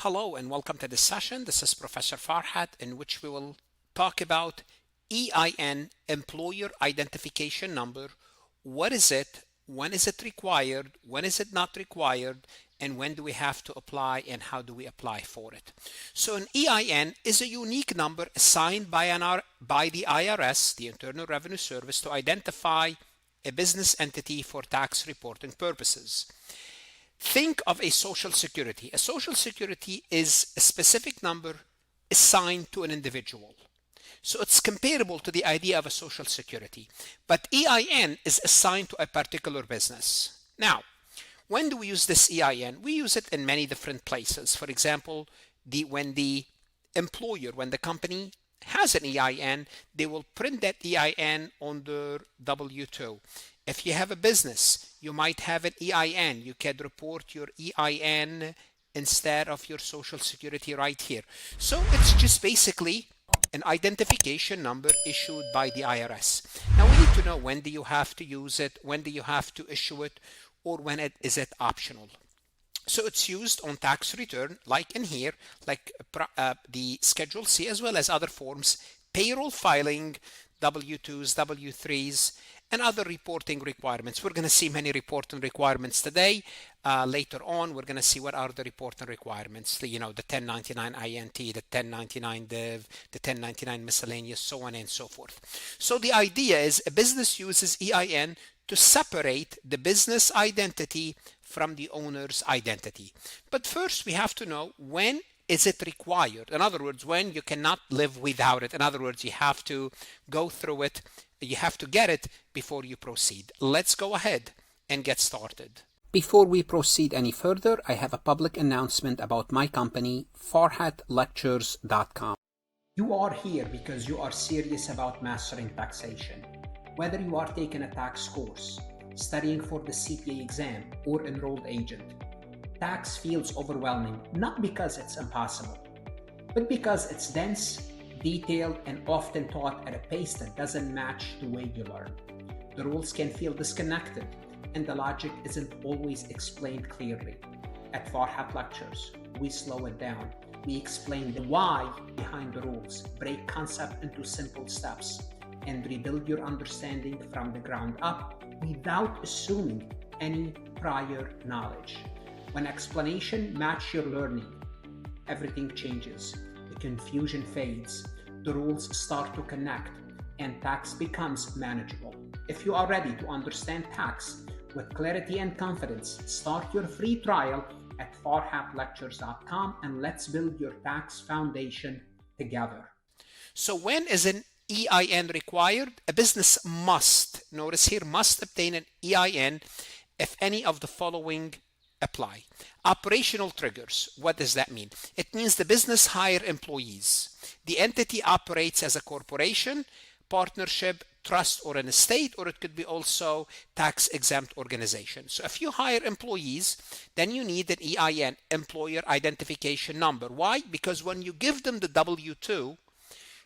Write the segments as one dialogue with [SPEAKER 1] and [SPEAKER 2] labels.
[SPEAKER 1] Hello and welcome to this session. This is Professor Farhat, in which we will talk about EIN, Employer Identification Number. What is it? When is it required? When is it not required? And when do we have to apply and how do we apply for it? So an EIN is a unique number assigned by the IRS, the Internal Revenue Service, to identify a business entity for tax reporting purposes. Think of a social security. A social security is a specific number assigned to an individual. So it's comparable to the idea of a social security. But EIN is assigned to a particular business. Now, when do we use this EIN? We use it in many different places. For example, when the company has an EIN, they will print that EIN on their W-2. If you have a business, you might have an EIN. You can report your EIN instead of your social security right here. So it's just basically an identification number issued by the IRS. Now we need to know, when do you have to use it, when do you have to issue it, or when is it optional. So it's used on tax return, like in here, like the Schedule C, as well as other forms, payroll filing, W-2s, W-3s, and other reporting requirements. We're going to see many reporting requirements today. Later on, we're going to see what are the reporting requirements. The 1099 INT, the 1099 div, the 1099 miscellaneous, so on and so forth. So the idea is a business uses EIN to separate the business identity from the owner's identity. But first, we have to know, when is it required? In other words, when you cannot live without it. In other words, you have to go through it. You have to get it before you proceed. Let's go ahead and get started. Before we proceed any further, I have a public announcement about my company, farhatlectures.com. You are here because you are serious about mastering taxation. Whether you are taking a tax course, studying for the CPA exam, or enrolled agent, tax feels overwhelming, not because it's impossible, but because it's dense, detailed, and often taught at a pace that doesn't match the way you learn. The rules can feel disconnected, and the logic isn't always explained clearly. At Farhat Lectures, we slow it down. We explain the why behind the rules, break concept into simple steps, and rebuild your understanding from the ground up without assuming any prior knowledge. When explanation matches your learning, everything changes. The confusion fades, the rules start to connect, and tax becomes manageable. If you are ready to understand tax with clarity and confidence, start your free trial at farhatlectures.com and let's build your tax foundation together. So when is an EIN required? A business must, notice here, must obtain an EIN if any of the following apply. Operational triggers. What does that mean? It means the business hire employees. The entity operates as a corporation, partnership, trust, or an estate, or it could be also tax-exempt organization. So if you hire employees, then you need an EIN, Employer Identification Number. Why? Because when you give them the W-2,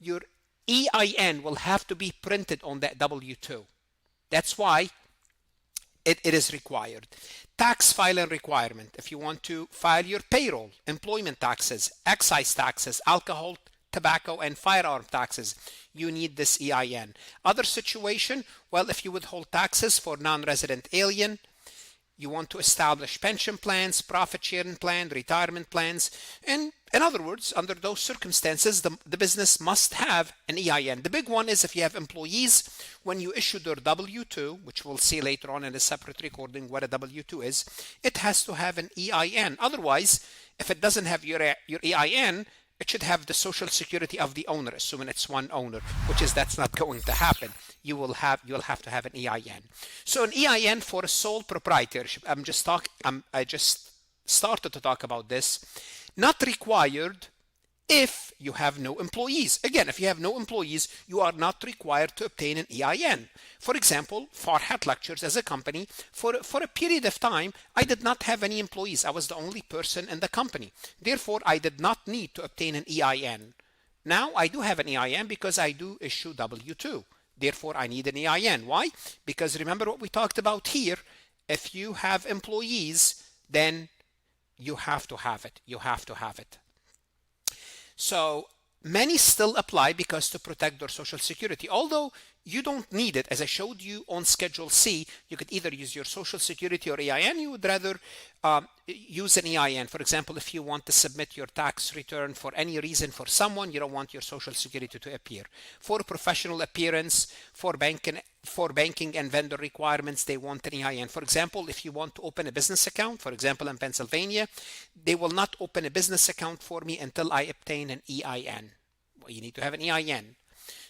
[SPEAKER 1] your EIN will have to be printed on that W-2. That's why it is required. Tax filing requirement. If you want to file your payroll, employment taxes, excise taxes, alcohol, tobacco, and firearm taxes, you need this EIN. Other situation, well, if you withhold taxes for non-resident alien, you want to establish pension plans, profit sharing plan, retirement plans, and in other words, under those circumstances, the business must have an EIN. The big one is if you have employees, when you issue their W-2, which we'll see later on in a separate recording what a W-2 is, it has to have an EIN. Otherwise, if it doesn't have your EIN, it should have the social security of the owner, assuming it's one owner, that's not going to happen. You'll have to have an EIN. So an EIN for a sole proprietorship. I just started to talk about this. Not required if you have no employees. Again, if you have no employees, you are not required to obtain an EIN. For example, Farhat Lectures as a company, for a period of time, I did not have any employees. I was the only person in the company. Therefore, I did not need to obtain an EIN. Now, I do have an EIN because I do issue W-2. Therefore, I need an EIN. Why? Because remember what we talked about here. If you have employees, then You have to have it. You have to have it. So many still apply because to protect their social security, although you don't need it. As I showed you on Schedule C, you could either use your social security or EIN. You would rather use an EIN. For example, if you want to submit your tax return for any reason for someone, you don't want your social security to appear. For professional appearance, for banking and vendor requirements, they want an EIN. For example, if you want to open a business account, for example, in Pennsylvania, they will not open a business account for me until I obtain an EIN. Well, you need to have an EIN.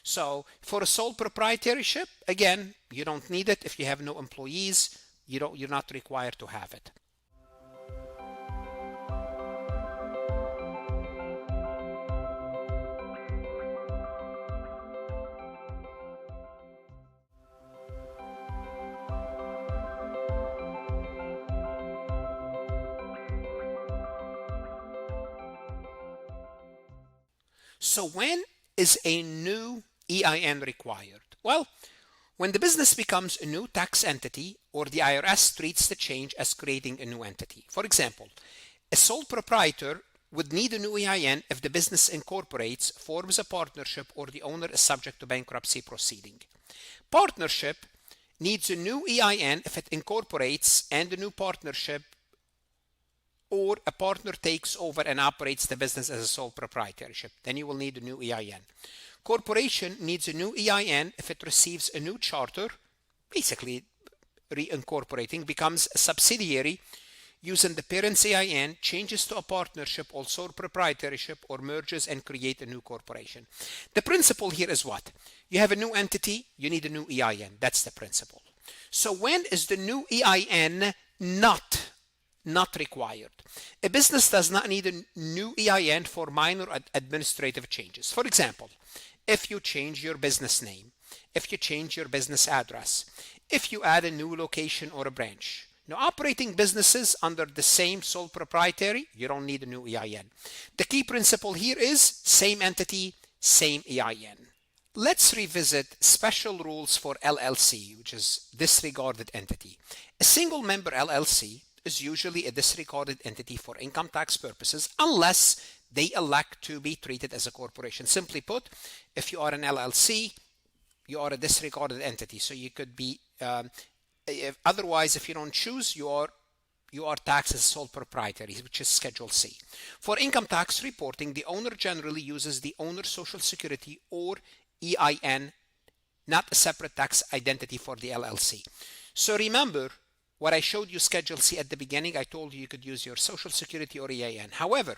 [SPEAKER 1] So for a sole proprietorship, again, you don't need it. If you have no employees, you're not required to have it. So when is a new EIN required? Well, when the business becomes a new tax entity or the IRS treats the change as creating a new entity. For example, a sole proprietor would need a new EIN if the business incorporates, forms a partnership, or the owner is subject to bankruptcy proceeding. Partnership needs a new EIN if it incorporates and a new partnership or a partner takes over and operates the business as a sole proprietorship. Then you will need a new EIN. Corporation needs a new EIN if it receives a new charter, basically reincorporating, becomes a subsidiary using the parent's EIN, changes to a partnership or sole proprietorship, or merges and create a new corporation. The principle here is what? You have a new entity, you need a new EIN. That's the principle. So when is the new EIN not required? A business does not need a new EIN for minor administrative changes. For example, if you change your business name, if you change your business address, if you add a new location or a branch. Now, operating businesses under the same sole proprietary, you don't need a new EIN. The key principle here is same entity, same EIN. Let's revisit special rules for LLC, which is disregarded entity. A single member LLC is usually a disregarded entity for income tax purposes unless they elect to be treated as a corporation. Simply put, if you are an LLC, you are a disregarded entity. So you could be, otherwise, if you don't choose, you are taxed as sole proprietary, which is Schedule C. For income tax reporting, the owner generally uses the owner's social security or EIN, not a separate tax identity for the LLC. So remember, what I showed you Schedule C at the beginning, I told you could use your social security or EIN. However,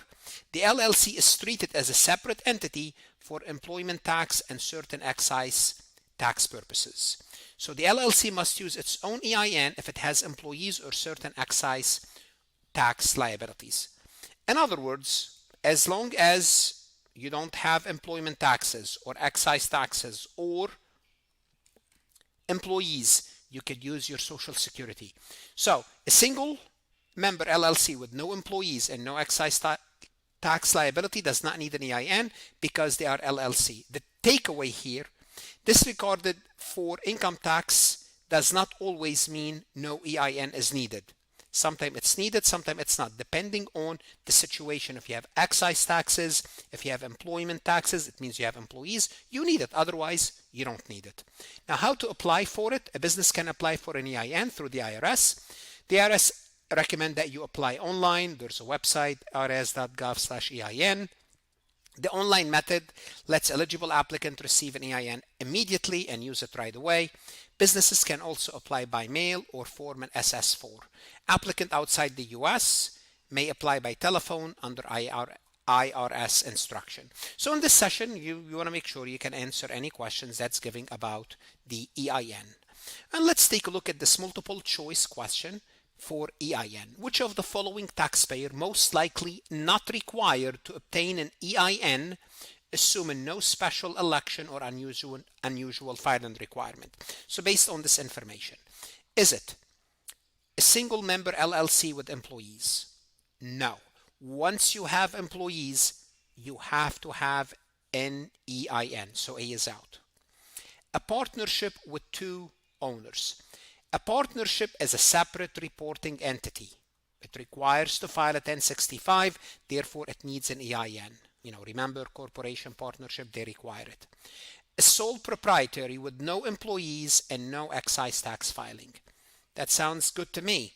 [SPEAKER 1] the LLC is treated as a separate entity for employment tax and certain excise tax purposes. So the LLC must use its own EIN if it has employees or certain excise tax liabilities. In other words, as long as you don't have employment taxes or excise taxes or employees, you could use your social security. So a single member LLC with no employees and no excise tax liability does not need an EIN because they are LLC. The takeaway here, disregarded for income tax does not always mean no EIN is needed. Sometimes it's needed, sometimes it's not, depending on the situation. If you have excise taxes, if you have employment taxes, it means you have employees, you need it. Otherwise, you don't need it. Now, how to apply for it? A business can apply for an EIN through the IRS. The IRS recommend that you apply online. There's a website, irs.gov/EIN. The online method lets eligible applicant receive an EIN immediately and use it right away. Businesses can also apply by mail or form an SS-4. Applicant outside the US may apply by telephone under IRS instruction. So in this session, you want to make sure you can answer any questions that's given about the EIN. And let's take a look at this multiple choice question for EIN. Which of the following taxpayer most likely not required to obtain an EIN, assuming no special election or unusual filing requirement? So based on this information, is it a single member LLC with employees? No. Once you have employees, you have to have an EIN. So A is out. A partnership with two owners. A partnership is a separate reporting entity. It requires to file a 1065, therefore it needs an EIN. Remember, corporation, partnership, they require it. A sole proprietary with no employees and no excise tax filing. That sounds good to me.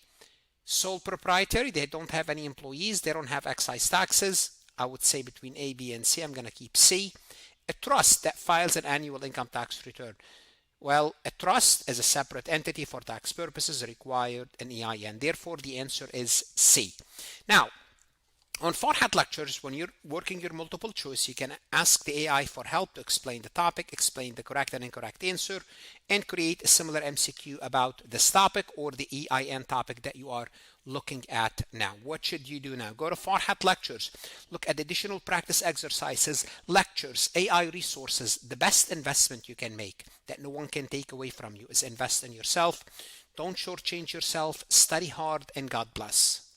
[SPEAKER 1] Sole proprietary, they don't have any employees, they don't have excise taxes. I would say between A, B, and C, I'm going to keep C. A trust that files an annual income tax return. Well, a trust as a separate entity for tax purposes required an EIN. Therefore, the answer is C. Now, on Farhat Lectures, when you're working your multiple choice, you can ask the AI for help to explain the topic, explain the correct and incorrect answer, and create a similar MCQ about this topic or the EIN topic that you are looking at now. What should you do now? Go to Farhat Lectures, look at additional practice exercises, lectures, AI resources. The best investment you can make that no one can take away from you is invest in yourself. Don't shortchange yourself, study hard, and God bless.